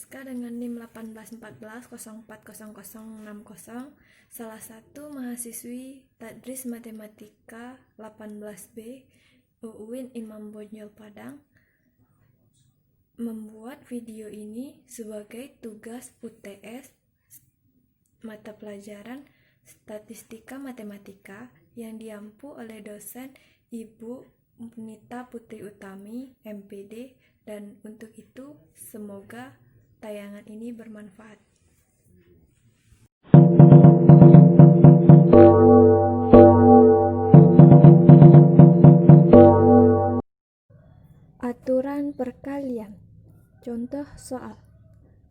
Francesca dengan NIM 1814040060, salah satu mahasiswi Tadris Matematika 18B UIN Imam Bonjol Padang, membuat video ini sebagai tugas UTS mata pelajaran Statistika Matematika yang diampu oleh dosen Ibu Nita Putri Utami, MPD, dan untuk itu semoga tayangan ini bermanfaat. Aturan perkalian. Contoh soal.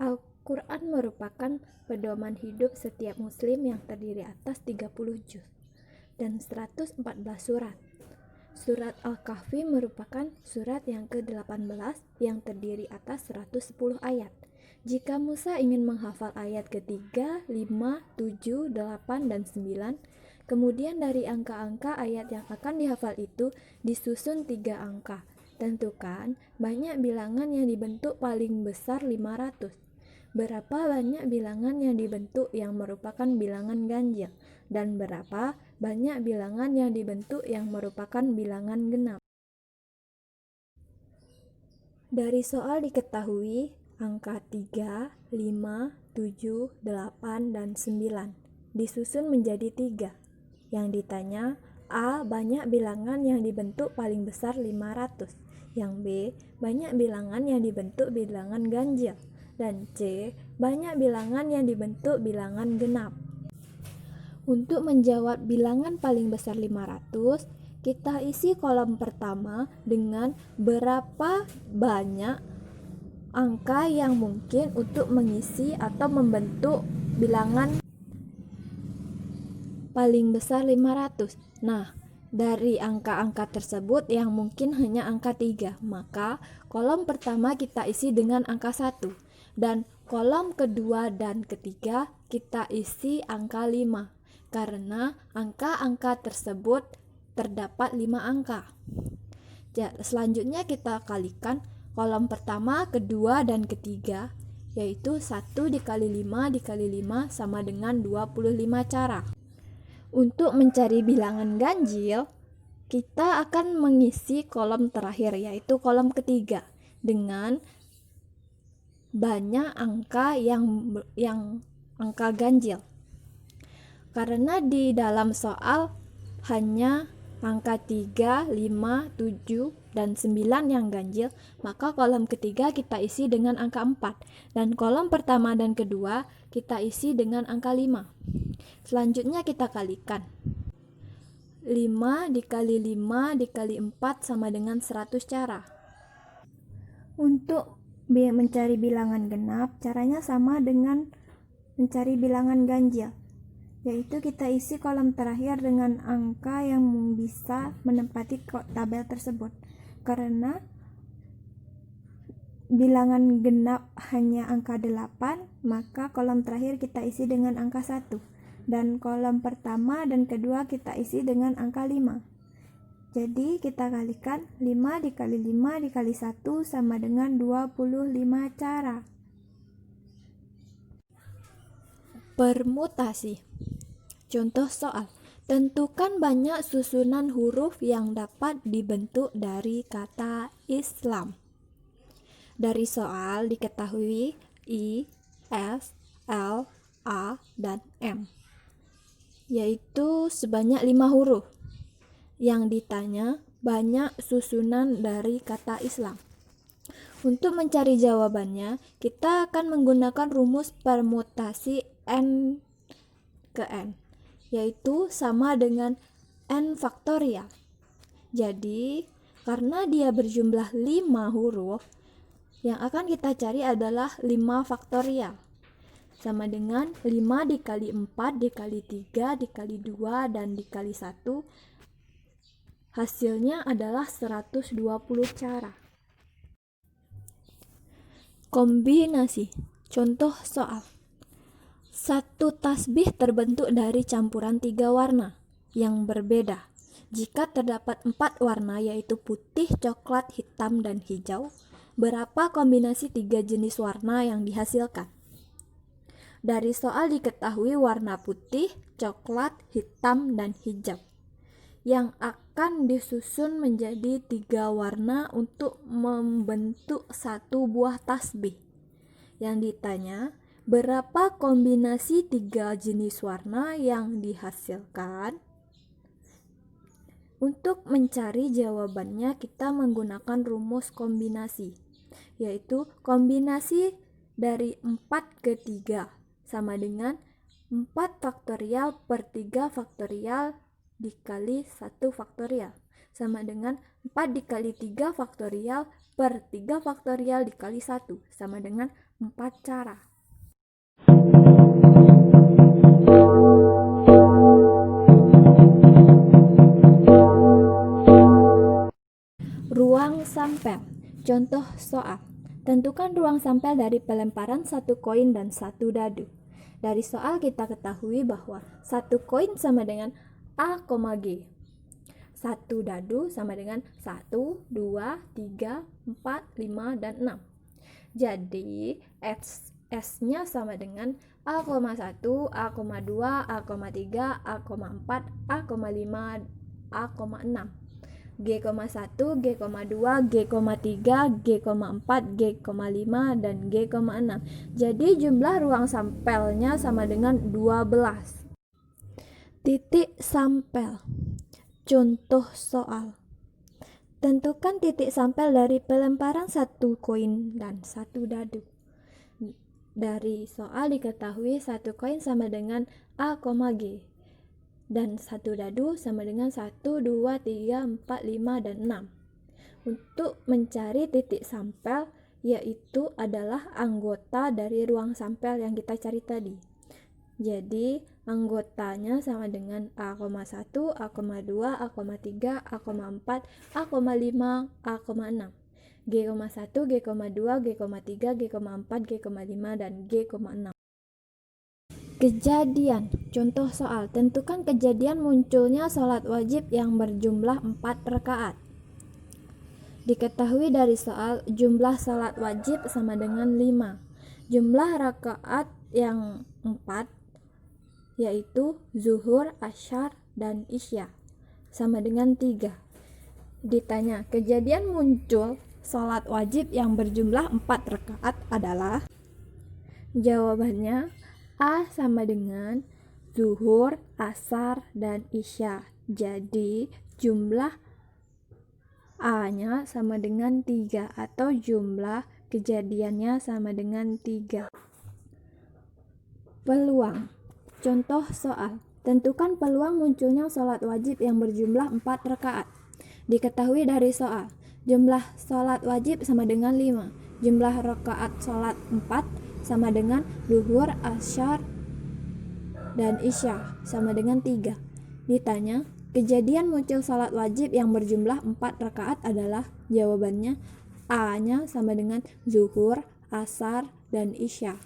Al-Quran merupakan pedoman hidup setiap muslim yang terdiri atas 30 juz dan 114 surat. Surat Al-Kahfi merupakan surat yang ke-18 yang terdiri atas 110 ayat. Jika Musa ingin menghafal ayat ketiga, 5, 7, 8, dan 9, kemudian dari angka-angka ayat yang akan dihafal itu disusun 3 angka. Tentukan banyak bilangan yang dibentuk paling besar 500. Berapa banyak bilangan yang dibentuk yang merupakan bilangan ganjil, dan berapa banyak bilangan yang dibentuk yang merupakan bilangan genap. Dari soal diketahui angka 3, 5, 7, 8, dan 9 disusun menjadi 3. Yang ditanya, A. Banyak bilangan yang dibentuk paling besar 500. Yang B. Banyak bilangan yang dibentuk bilangan ganjil. Dan C. Banyak bilangan yang dibentuk bilangan genap. Untuk menjawab bilangan paling besar 500, kita isi kolom pertama dengan berapa banyak angka yang mungkin untuk mengisi atau membentuk bilangan paling besar 500. Nah, dari angka-angka tersebut yang mungkin hanya angka 3, maka kolom pertama kita isi dengan angka 1. Dan kolom kedua dan ketiga kita isi angka 5, karena angka-angka tersebut terdapat 5 angka. Selanjutnya kita kalikan kolom pertama, kedua, dan ketiga, yaitu 1 dikali 5 dikali 5 sama dengan 25 cara. Untuk mencari bilangan ganjil, kita akan mengisi kolom terakhir, yaitu kolom ketiga, dengan banyak angka yang angka ganjil. Karena di dalam soal hanya angka 3, 5, 7, dan 9 yang ganjil, maka kolom ketiga kita isi dengan angka 4, dan kolom pertama dan kedua kita isi dengan angka 5. Selanjutnya kita kalikan. 5 dikali 5 dikali 4 sama dengan 100 cara. Untuk mencari bilangan genap, caranya sama dengan mencari bilangan ganjil, yaitu kita isi kolom terakhir dengan angka yang bisa menempati tabel tersebut. Karena bilangan genap hanya angka 8, maka kolom terakhir kita isi dengan angka 1, dan kolom pertama dan kedua kita isi dengan angka 5. Jadi kita kalikan 5 dikali 5 dikali 1 sama dengan 25 cara. Permutasi. Contoh soal. Tentukan banyak susunan huruf yang dapat dibentuk dari kata Islam. Dari soal diketahui I, S, L, A, dan M, yaitu sebanyak 5 huruf. Yang ditanya banyak susunan dari kata Islam. Untuk mencari jawabannya, kita akan menggunakan rumus permutasi N ke N, yaitu sama dengan N faktorial. Jadi, karena dia berjumlah 5 huruf, yang akan kita cari adalah 5 faktorial. Sama dengan 5 dikali 4 dikali 3 dikali 2 dan dikali 1. Hasilnya adalah 120 cara. Kombinasi. Contoh soal. Satu tasbih terbentuk dari campuran 3 warna yang berbeda. Jika terdapat 4 warna, yaitu putih, coklat, hitam, dan hijau, berapa kombinasi 3 jenis warna yang dihasilkan? Dari soal diketahui warna putih, coklat, hitam, dan hijau yang akan disusun menjadi 3 warna untuk membentuk satu buah tasbih. Yang ditanya, berapa kombinasi 3 jenis warna yang dihasilkan? Untuk mencari jawabannya kita menggunakan rumus kombinasi, yaitu kombinasi dari 4 ke 3 sama dengan 4 faktorial per 3 faktorial dikali 1 faktorial sama dengan 4 dikali 3 faktorial per 3 faktorial dikali 1 sama dengan 4 cara. Ruang sampel. Contoh soal. Tentukan ruang sampel dari pelemparan 1 koin dan 1 dadu. Dari soal kita ketahui bahwa 1 koin sama dengan A, G. 1 dadu sama dengan 1, 2, 3, 4, 5, dan 6. Jadi S-nya sama dengan A,1, A,2, A,3, A,4, A,5, A,6. G,1, G,2, G,3, G,4, G,5, dan G,6. Jadi jumlah ruang sampelnya sama dengan 12. Titik sampel. Contoh soal. Tentukan titik sampel dari pelemparan 1 koin dan 1 dadu. Dari soal diketahui 1 koin sama dengan A, G. Dan 1 dadu sama dengan 1, 2, 3, 4, 5, dan 6. Untuk mencari titik sampel, yaitu adalah anggota dari ruang sampel yang kita cari tadi. Jadi anggotanya sama dengan A,1, A,2, A,3, A,4, A,5, A,6. G,1, G,2, G,3, G,4, G,5, dan G,6. Kejadian. Contoh soal. Tentukan kejadian munculnya sholat wajib yang berjumlah 4 rakaat. Diketahui dari soal jumlah sholat wajib sama dengan 5. Jumlah rakaat yang 4 yaitu zuhur, asyar, dan isya sama dengan 3. Ditanya, kejadian muncul sholat wajib yang berjumlah 4 rakaat adalah? Jawabannya A sama dengan zuhur, asar, dan isya. Jadi jumlah A-nya sama dengan 3 atau jumlah kejadiannya sama dengan 3. Peluang. Contoh soal. Tentukan peluang munculnya sholat wajib yang berjumlah 4 rakaat. Diketahui dari soal. Jumlah sholat wajib sama dengan 5. Jumlah rakaat sholat 4 sama dengan zuhur, asyar, dan isya sama dengan 3. Ditanya, kejadian muncul sholat wajib yang berjumlah 4 rakaat adalah? Jawabannya A-nya sama dengan zuhur, asar, dan isya.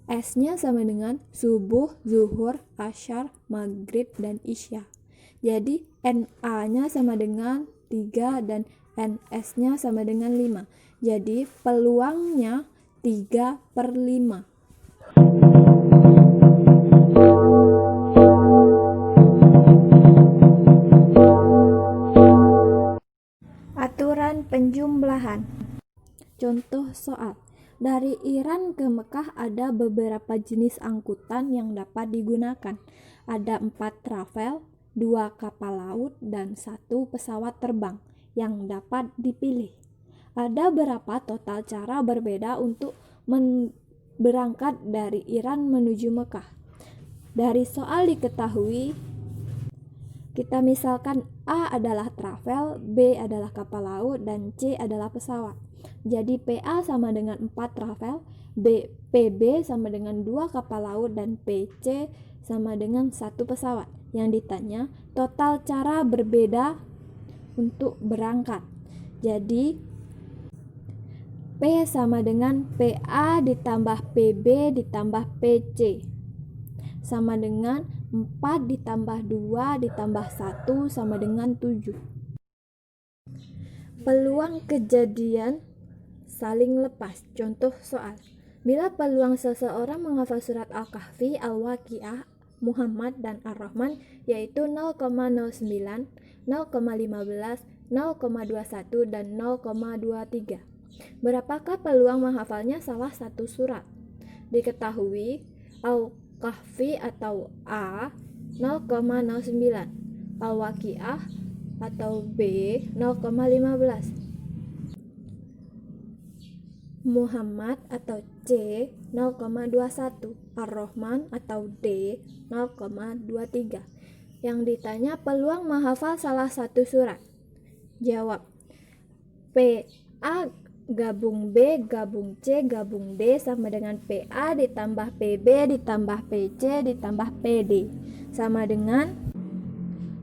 S-nya sama dengan subuh, zuhur, asyar, maghrib, dan isya. Jadi NA-nya sama dengan 3 dan NS-nya sama dengan 5. Jadi peluangnya 3/5. Aturan penjumlahan. Contoh soal. Dari Iran ke Mekah ada beberapa jenis angkutan yang dapat digunakan. Ada 4 travel, 2 kapal laut, dan 1 pesawat terbang yang dapat dipilih. Ada berapa total cara berbeda untuk berangkat dari Iran menuju Mekah? Dari soal diketahui, kita misalkan A adalah travel, B adalah kapal laut, dan C adalah pesawat. Jadi PA sama dengan 4 travel, PB sama dengan 2 kapal laut, dan PC sama dengan 1 pesawat. Yang ditanya total cara berbeda untuk berangkat. Jadi P sama dengan PA ditambah PB ditambah PC sama dengan 4 ditambah 2 ditambah 1 sama dengan 7. Peluang kejadian saling lepas. Contoh soal. Bila peluang seseorang menghafal surat Al-Kahfi, Al-Waqiah, Muhammad, dan Ar-Rahman yaitu 0,09, 0,15, 0,21, dan 0,23. Berapakah peluang menghafalnya salah satu surat? Diketahui Al-Kahfi atau A 0,09, Al-Waqiah atau B 0,15, Muhammad atau C 0,21, Ar-Rahman atau D 0,23. Yang ditanya peluang menghafal salah satu surat. Jawab. PA gabung B gabung C gabung D sama dengan PA ditambah PB ditambah PC ditambah PD sama dengan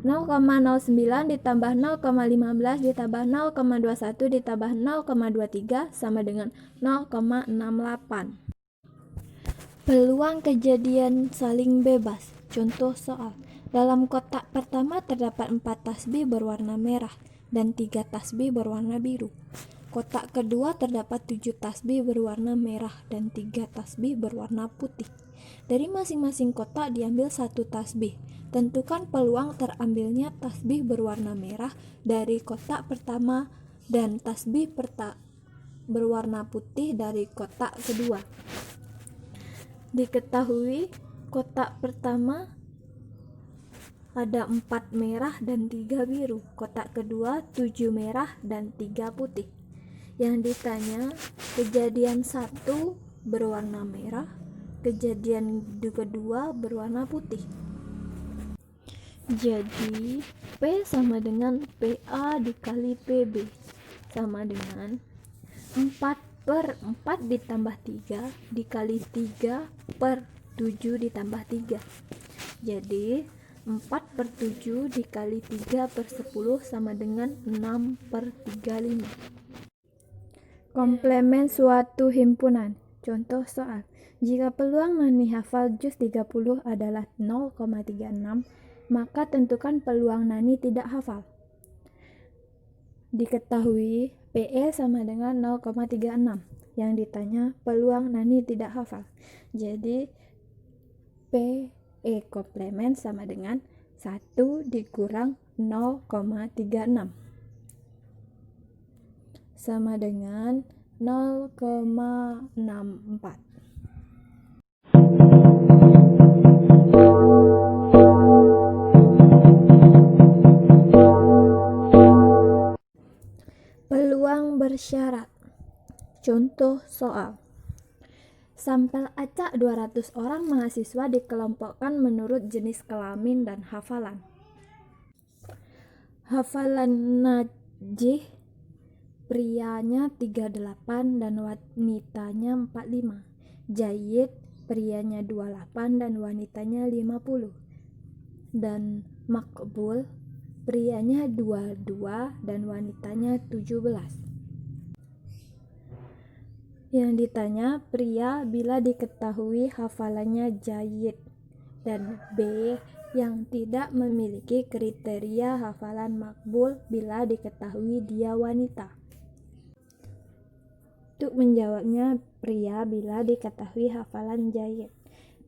0,09 ditambah 0,15 ditambah 0,21 ditambah 0,23 sama dengan 0,68. Peluang kejadian saling bebas. Contoh soal. Dalam kotak pertama terdapat 4 tasbih berwarna merah dan 3 tasbih berwarna biru. Kotak kedua terdapat 7 tasbih berwarna merah dan 3 tasbih berwarna putih. Dari masing-masing kotak diambil 1 tasbih. Tentukan peluang terambilnya tasbih berwarna merah dari kotak pertama dan tasbih berwarna putih dari kotak kedua. Diketahui kotak pertama ada 4 merah dan 3 biru. Kotak kedua 7 merah dan 3 putih. Yang ditanya kejadian 1 berwarna merah, kejadian kedua berwarna putih. Jadi P sama dengan PA dikali PB sama dengan 4/4 ditambah 3 dikali 3 per 7 ditambah 3. Jadi 4/7 dikali 3 per 10 sama dengan 6/35. Komplemen suatu himpunan. Contoh soal. Jika peluang Nani hafal juz 30 adalah 0,36, maka tentukan peluang Nani tidak hafal. Diketahui PE sama dengan 0,36. Yang ditanya peluang Nani tidak hafal. Jadi PE komplemen sama dengan 1 dikurang 0,36 sama dengan 0,64. Peluang bersyarat. Contoh soal. Sampel acak 200 orang mahasiswa dikelompokkan menurut jenis kelamin dan hafalan. Hafalan najih prianya 38 dan wanitanya 45. Jayyid prianya 28 dan wanitanya 50. Dan makbul prianya 22 dan wanitanya 17. Yang ditanya pria bila diketahui hafalannya jayyid, dan B yang tidak memiliki kriteria hafalan makbul bila diketahui dia wanita. Untuk menjawabnya pria bila diketahui hafalan jayyid.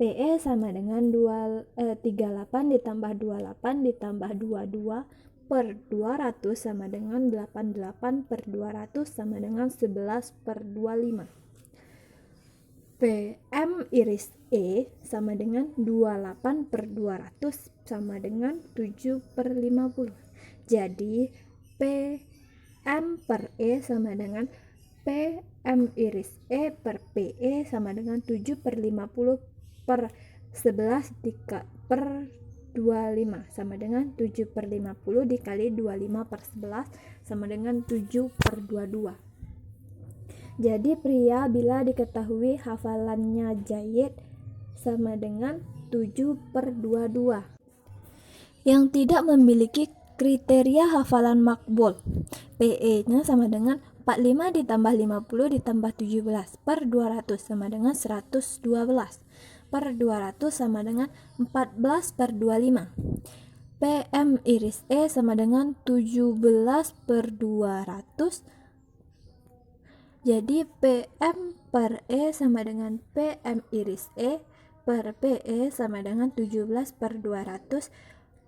PE sama dengan 38 ditambah 28 ditambah 22 per 200 sama dengan 88 per 200 sama dengan 11/25. PM iris E sama dengan 28 per 200 sama dengan 7/50. Jadi PM per E sama dengan PM iris E per PE sama dengan 7/50 per 11 per 25 sama dengan 7/50 dikali 25 per 11 sama dengan 7/22. Jadi pria bila diketahui hafalannya jayyid sama dengan 7/22. Yang tidak memiliki kriteria hafalan makbul, PE-nya sama dengan 45 ditambah 50 ditambah 17 per 200 sama dengan 112 per 200 sama dengan 14/25. PM iris E sama dengan 17/200 Jadi PM per E sama dengan PM iris E per PE sama dengan 17 per 200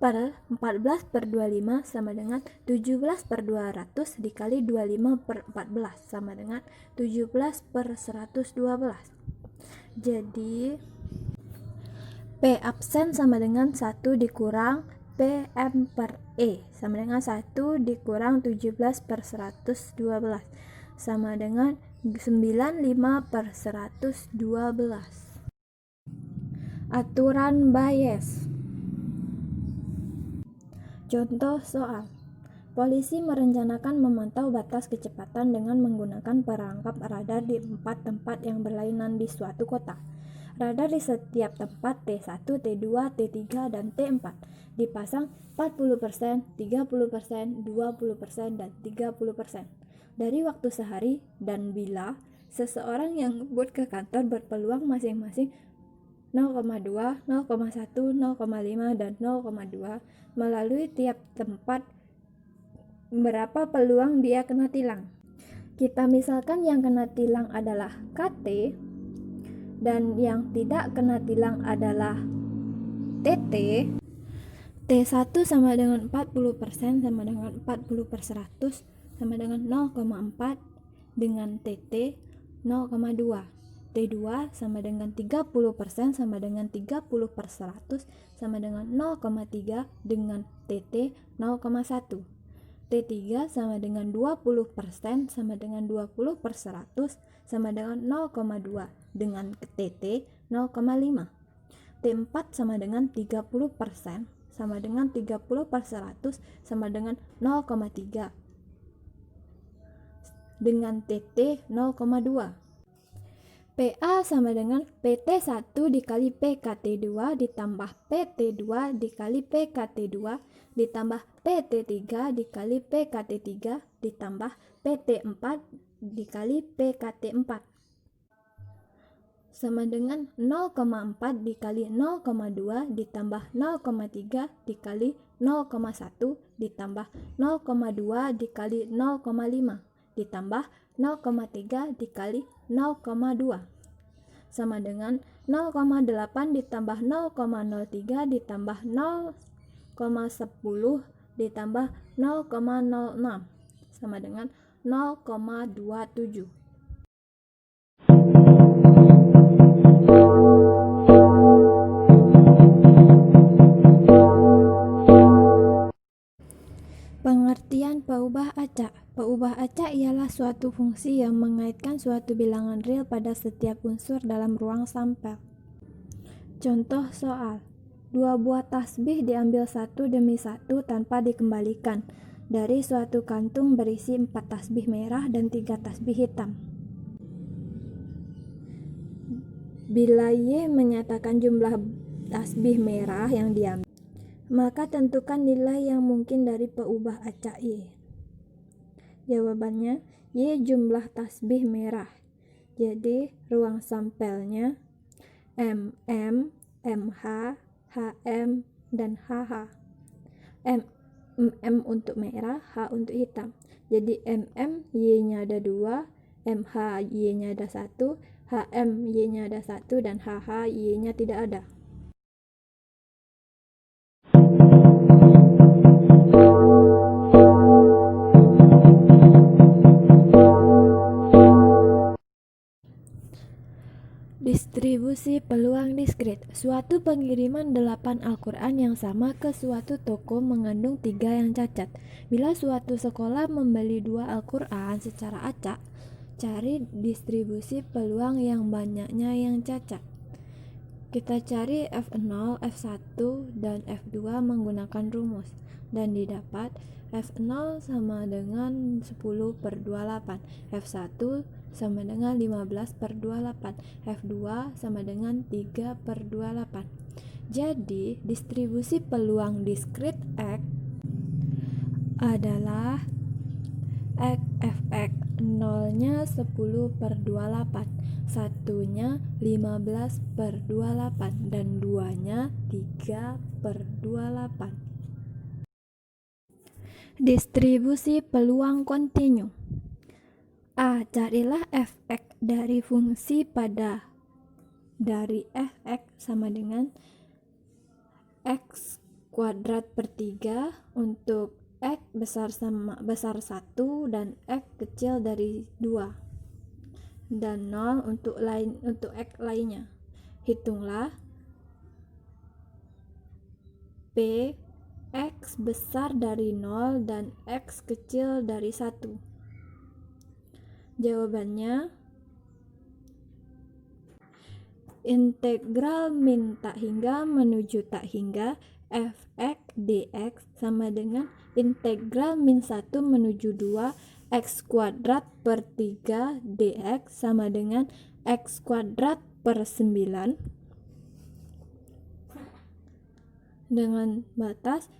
per 14 per 25 sama dengan 17 per 200 dikali 25 per 14 sama dengan 17 per 112. Jadi P absen sama dengan 1 dikurang PM per E sama dengan 1 dikurang 17 per 112 sama dengan 95 per 112. Aturan Bayes. Contoh soal. Polisi merencanakan memantau batas kecepatan dengan menggunakan perangkap radar di 4 tempat yang berlainan di suatu kota. Radar di setiap tempat T1, T2, T3, dan T4 dipasang 40%, 30%, 20%, dan 30%. Dari waktu sehari dan bila seseorang yang ngebut ke kantor berpeluang masing-masing 0,2, 0,1, 0,5, dan 0,2 melalui tiap tempat, berapa peluang dia kena tilang? Kita misalkan yang kena tilang adalah KT dan yang tidak kena tilang adalah TT. T1 sama dengan 40% sama dengan 40 per 100 sama dengan 0,4 dengan TT 0,2. T2 sama dengan 30% sama dengan 30 per 100 sama dengan 0,3 dengan TT 0,1. T3 sama dengan 20% sama dengan 20 per 100 sama dengan 0,2 dengan TT 0,5. T4 sama dengan 30% sama dengan 30 per 100 sama dengan 0,3 dengan TT 0,2. PA sama dengan PT1 dikali PKT2 ditambah PT2 dikali PKT2 ditambah PT3 dikali PKT3 ditambah PT4 dikali PKT4 sama dengan 0,4 dikali 0,2 ditambah 0,3 dikali 0,1 ditambah 0,2 dikali 0,5 ditambah 0,3 dikali 0,2 sama dengan 0,8 ditambah 0,03 ditambah 0,10 ditambah 0,06 sama dengan 0,27. Pengertian peubah acak. Peubah acak ialah suatu fungsi yang mengaitkan suatu bilangan real pada setiap unsur dalam ruang sampel. Contoh soal. 2 buah tasbih diambil satu demi satu tanpa dikembalikan dari suatu kantung berisi 4 tasbih merah dan 3 tasbih hitam. Bila Y menyatakan jumlah tasbih merah yang diambil, maka tentukan nilai yang mungkin dari peubah acak Y. Jawabannya, Y jumlah tasbih merah. Jadi, ruang sampelnya MM, MH, HM, dan HH. MM untuk merah, H untuk hitam. Jadi, MM, Y-nya ada 2, MH, Y-nya ada 1, HM, Y-nya ada 1, dan HH, Y-nya tidak ada. Distribusi peluang diskrit. Suatu pengiriman 8 Al-Quran yang sama ke suatu toko mengandung 3 yang cacat. Bila suatu sekolah membeli 2 Al-Quran secara acak, cari distribusi peluang yang banyaknya yang cacat. Kita cari F0, F1, dan F2 menggunakan rumus, dan didapat F0 sama dengan 10 per 28, F1 sama dengan 15 per 28, F2 sama dengan 3 per 28. Jadi, distribusi peluang diskrit X adalah Fx 0-nya 10 per 28, 1-nya 15 per 28, dan 2-nya 3 per 28. Distribusi peluang kontinu. A. Carilah f(x) dari fungsi pada dari f(x) sama dengan x kuadrat per 3 untuk x besar 1 dan x kecil dari 2 dan 0 untuk x lainnya. Hitunglah P x besar dari 0 dan x kecil dari 1. Jawabannya integral min tak hingga menuju tak hingga f(x) dx sama dengan integral min 1 menuju 2 x kuadrat per 3 dx sama dengan x kuadrat per 9 dengan batas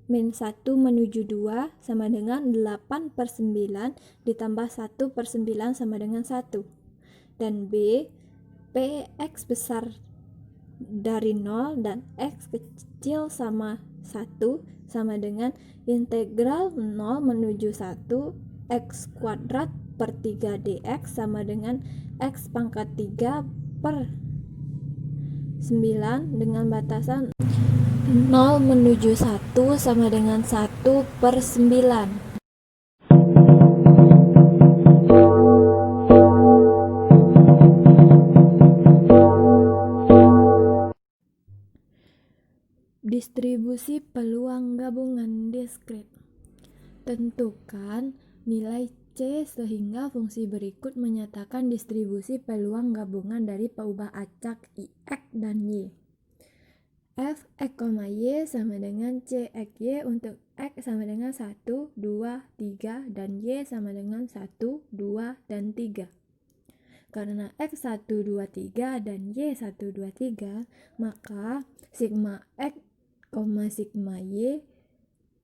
min 1 menuju 2 sama dengan 8 per 9 ditambah 1 per 9 sama dengan 1. Dan B, Px besar dari 0 dan x kecil sama 1 sama dengan integral 0 menuju 1 x kuadrat per 3 dx sama dengan x pangkat 3 per 9 dengan batasan 0 menuju 1 sama dengan 1 per 9. Distribusi peluang gabungan diskrit. Tentukan nilai C sehingga fungsi berikut menyatakan distribusi peluang gabungan dari peubah acak Ix dan Y. F(x, y) sama dengan C(x, y) untuk X sama dengan 1, 2, 3 dan Y sama dengan 1, 2, dan 3. Karena X 1, 2, 3 dan Y 1, 2, 3, maka sigma X, sigma Y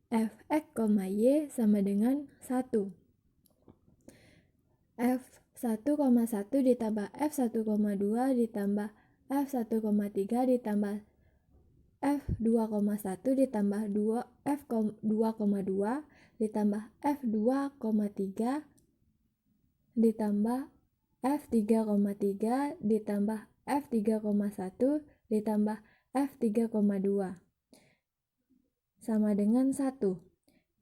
Fx, y sama dengan 1. F1,1 ditambah F1,2 ditambah F1,3 ditambah F2,1 ditambah F2,2 ditambah F2,3 ditambah F3,3 ditambah F3,1 ditambah F3,2 sama dengan 1.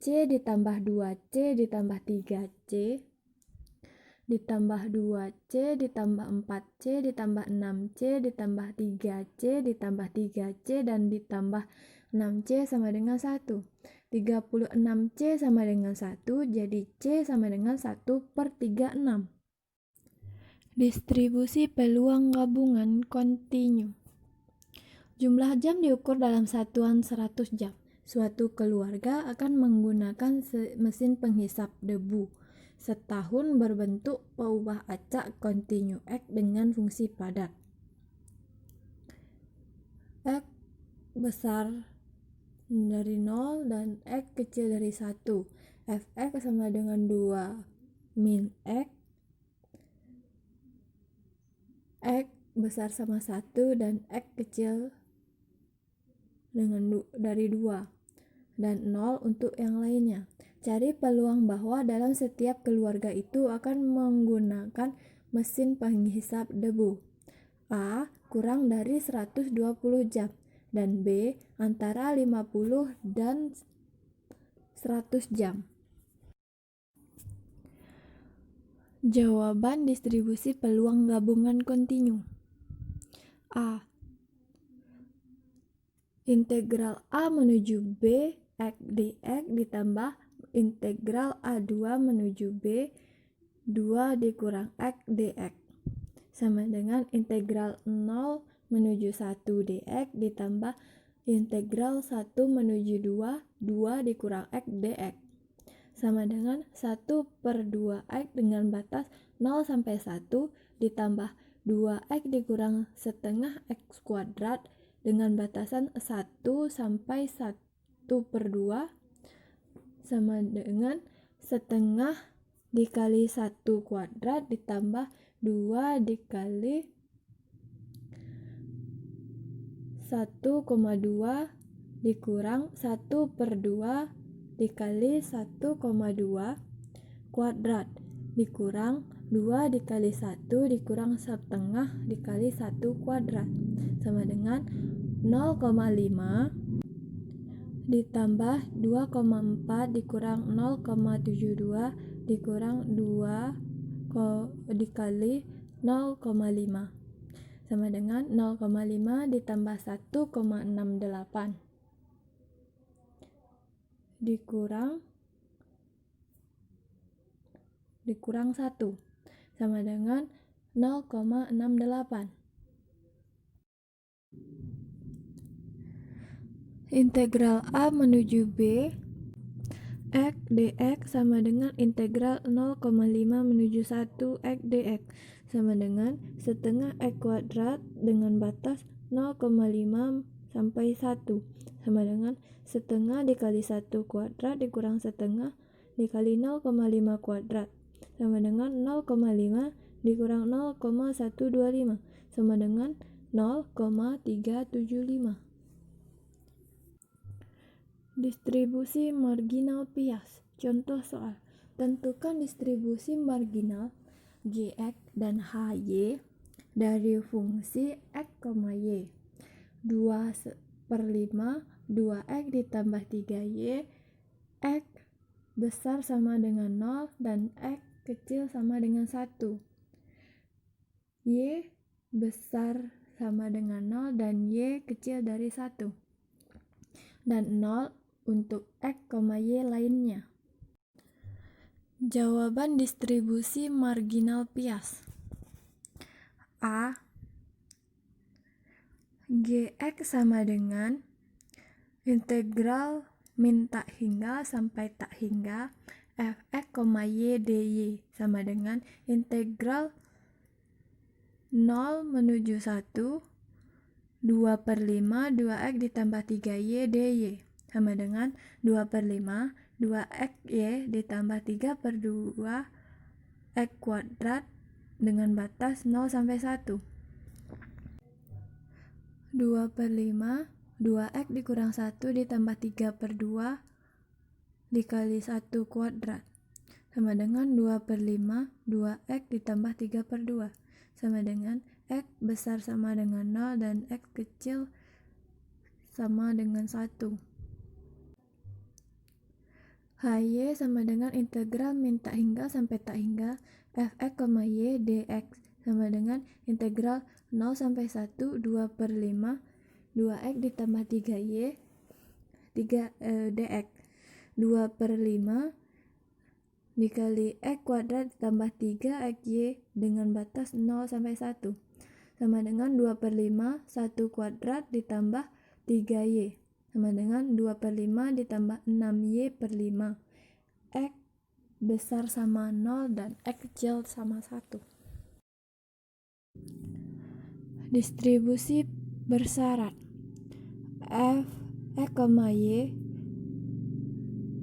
C ditambah 2C ditambah 3C ditambah 2C ditambah 4C ditambah 6C ditambah 3C ditambah 3C dan ditambah 6C sama dengan 1. 36C sama dengan 1, jadi C sama dengan 1 per 36. Distribusi peluang gabungan kontinu. Jumlah jam diukur dalam satuan 100 jam. Suatu keluarga akan menggunakan mesin penghisap debu setahun berbentuk peubah acak kontinu X dengan fungsi padat. X besar dari 0 dan X kecil dari 1. Fx sama dengan 2 min X. X besar sama 1 dan X kecil dengan dari 2 dan 0 untuk yang lainnya. Cari peluang bahwa dalam setiap keluarga itu akan menggunakan mesin penghisap debu. A. Kurang dari 120 jam dan B. Antara 50 dan 100 jam. Jawaban distribusi peluang gabungan kontinu. A. Integral A menuju B X dx ditambah integral A2 menuju B 2 dikurang X dx sama dengan integral 0 menuju 1 dx ditambah integral 1 menuju 2 2 dikurang X dx sama dengan 1 per 2X dengan batas 0 sampai 1 ditambah 2X dikurang setengah X kuadrat dengan batasan 1 sampai 1 per 2 sama dengan setengah dikali 1 kuadrat ditambah 2 dikali 1,2 dikurang 1 per 2 dikali 1,2 kuadrat dikurang 2 dikali 1 dikurang setengah dikali 1 kuadrat sama dengan 0,5 ditambah 2,4 dikurang 0,72 dikurang 2 dikali 0,5 sama dengan 0,5 ditambah 1,68 dikurang 1 sama dengan 0,68. Integral A menuju B X dx sama dengan integral 0,5 menuju 1 X dx sama dengan setengah X kuadrat dengan batas 0,5 sampai 1 sama dengan setengah dikali 1 kuadrat dikurang setengah dikali 0,5 kuadrat sama dengan 0,5 dikurang 0,125 sama dengan 0,375. Distribusi marginal Piast. Contoh soal. Tentukan distribusi marginal Gx dan Hy dari fungsi x, y. 2/5 2x ditambah 3y x besar sama dengan 0 dan x kecil sama dengan 1. Y besar sama dengan 0 dan y kecil dari 1. Dan 0 untuk x, y lainnya. Jawaban distribusi marginal Piast. A. Gx sama dengan integral min tak hingga sampai tak hingga fx, y dy sama dengan integral 0 menuju 1 2/5 2x ditambah 3y dy sama dengan 2/5 2xy ditambah 3/2 x kuadrat dengan batas 0 sampai 1. 2/5 2x dikurang 1 ditambah 3/2 dikali 1 kuadrat sama dengan 2/5 2x ditambah 3/2 sama dengan x besar sama dengan 0 dan x kecil sama dengan 1. Hy sama dengan integral min tak hingga sampai tak hingga fx, y dx sama dengan integral 0 sampai 1 2/5 2x ditambah 3y dx 2/5 dikali x kuadrat ditambah 3xy dengan batas 0 sampai 1 sama dengan 2/5 1 kuadrat ditambah 3y sama dengan 2/5 ditambah 6y/5 x besar sama 0 dan x kecil sama 1. Distribusi bersyarat f x, y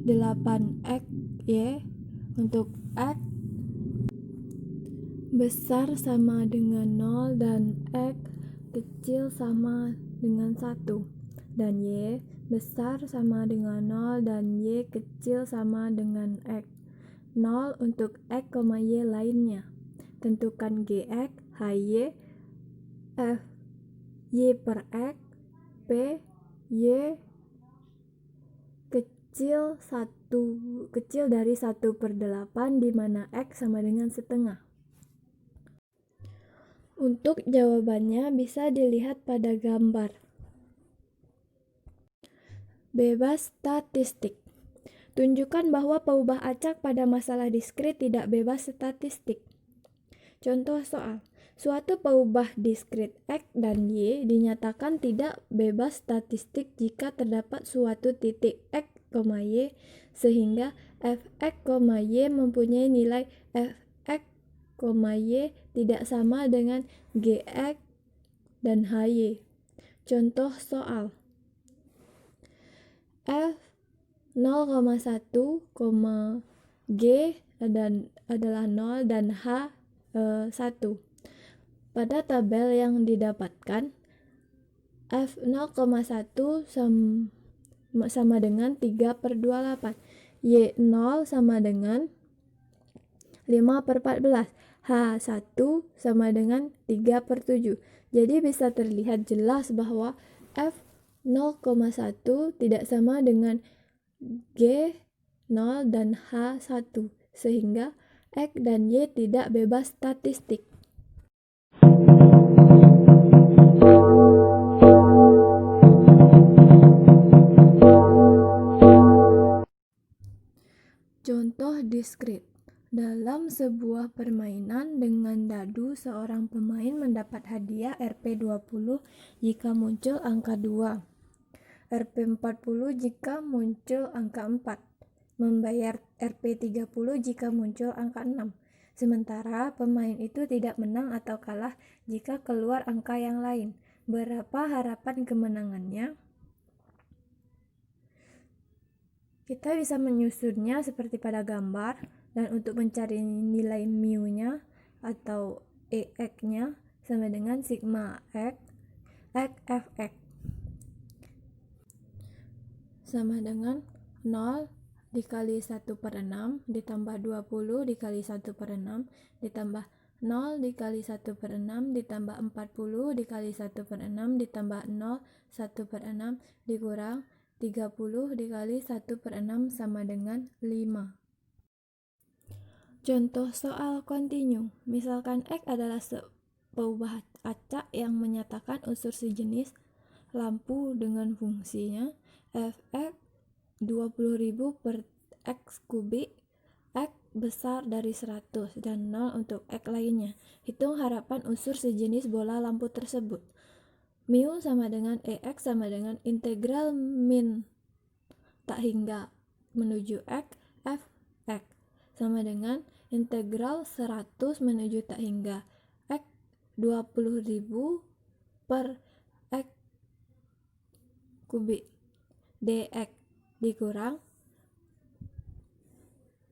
8xy untuk x besar sama dengan 0 dan x kecil sama dengan 1 dan y besar sama dengan 0 dan y kecil sama dengan x. 0 untuk x, y lainnya. Tentukan Gx, Hy, f y per x, p y kecil dari 1/8 di mana x sama dengan setengah. Untuk jawabannya bisa dilihat pada gambar. Bebas statistik. Tunjukkan bahwa peubah acak pada masalah diskrit tidak bebas statistik. Contoh soal. Suatu peubah diskrit x dan y dinyatakan tidak bebas statistik jika terdapat suatu titik x, y sehingga fx, y mempunyai nilai fx, y tidak sama dengan gx dan hy. Contoh soal. F 0,1, G adalah 0 dan H 1. Pada tabel yang didapatkan, F 0,1 sama dengan 3/28, Y 0 sama dengan 5/14. H1 sama dengan 3/7. Jadi bisa terlihat jelas bahwa F 0,1 tidak sama dengan G0 dan H1, sehingga X dan Y tidak bebas statistik. Contoh diskrit. Dalam sebuah permainan dengan dadu, seorang pemain mendapat hadiah Rp20 jika muncul angka 2, Rp40 jika muncul angka 4, membayar Rp30 jika muncul angka 6. Sementara pemain itu tidak menang atau kalah jika keluar angka yang lain. Berapa harapan kemenangannya? Kita bisa menyusunnya seperti pada gambar, dan untuk mencari nilai mu-nya atau EX-nya sama dengan sigma X Fx sama dengan 0 dikali 1/6 ditambah 20 dikali 1/6 ditambah 0 dikali 1/6 ditambah 40 dikali 1/6 ditambah 0 1/6 dikurang 30 dikali 1/6 sama dengan 5. Contoh soal kontinu. Misalkan X adalah sebuah acak yang menyatakan unsur sejenis lampu dengan fungsinya Fx 20.000 per X kubik, X besar dari 100 dan 0 untuk X lainnya. Hitung harapan unsur sejenis bola lampu tersebut. Mu sama dengan EX sama dengan integral min tak hingga menuju X Fx sama dengan integral 100 menuju tak hingga X 20.000 per X kubik dx dikurang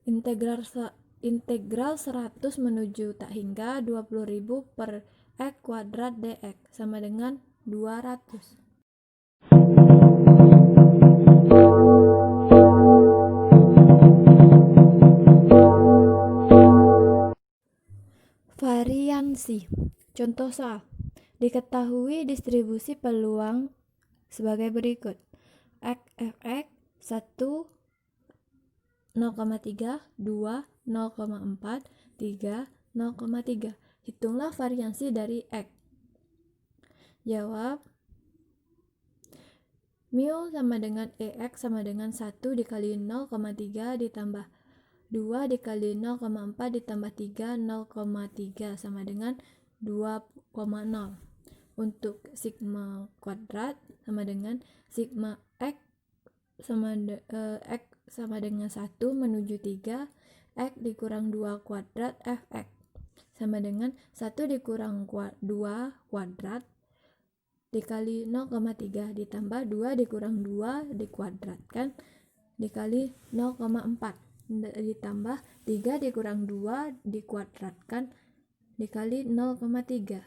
integral 100 menuju tak hingga 20.000 per X kuadrat dx sama dengan 200. Variansi. Contoh soal. Diketahui distribusi peluang sebagai berikut. X Fx 1 0,3, 2 0,4, 3 0,3. Hitunglah variansi dari X. Jawab. Mu sama dengan EX sama dengan 1 dikali 0,3 ditambah 2 dikali 0,4 ditambah 3 0,3 sama dengan 2,0. Untuk sigma kuadrat sama dengan sigma X sama dengan 1 menuju 3 X dikurang 2 kuadrat Fx sama dengan 1 dikurang 2 kuadrat dikali 0,3 ditambah 2 dikurang 2 dikuadratkan dikali 0,4 ditambah 3 dikurang 2 dikuadratkan dikali 0,3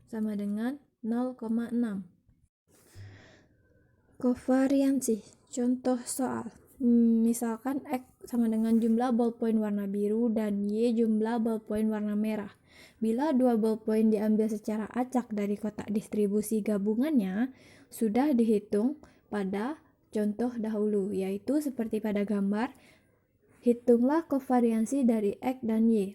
sama dengan 0,6. Kovariansi. Contoh soal. Misalkan X sama dengan jumlah ballpoint warna biru dan Y jumlah ballpoint warna merah. Bila dua ballpoint diambil secara acak dari kotak distribusi gabungannya, sudah dihitung pada contoh dahulu, yaitu seperti pada gambar. Hitunglah kovariansi dari X dan Y.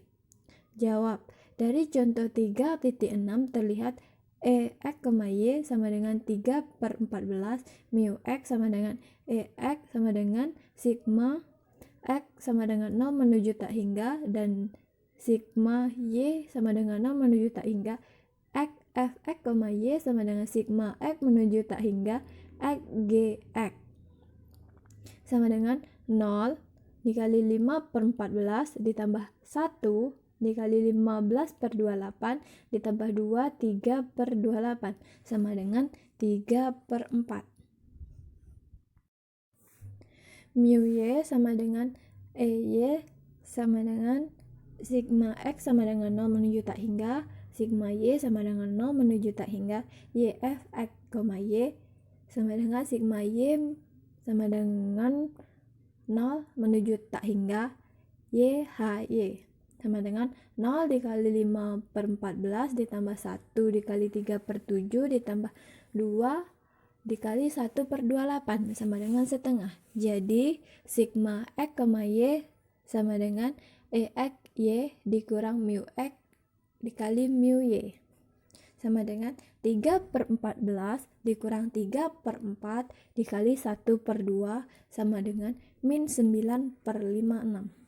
Jawab. Dari contoh 3.6 terlihat EX, Y sama dengan 3/14, mu X sama dengan EX sama dengan sigma X sama dengan 0 menuju tak hingga dan sigma Y sama dengan 0 menuju tak hingga X Fx, Y sama dengan sigma X menuju tak hingga X Gx sama dengan 0 dikali 5/14 ditambah 1 dikali 15/28 ditambah 2 3/28 sama dengan 3/4. Mu Y sama dengan EY sama dengan sigma X sama dengan 0 menuju tak hingga, sigma Y sama dengan 0 menuju tak hingga, YFX, Y sama dengan sigma Y sama dengan 0 menuju tak hingga, YHY sama dengan 0 dikali 5 per 14 ditambah 1 dikali 3 per 7 ditambah 2 dikali 1 per 28 sama dengan setengah. Jadi sigma X, Y sama dengan EX Y dikurang mu X dikali mu Y sama dengan 3 per 14 dikurang 3 per 4 dikali 1 per 2 sama dengan min 9 per 56.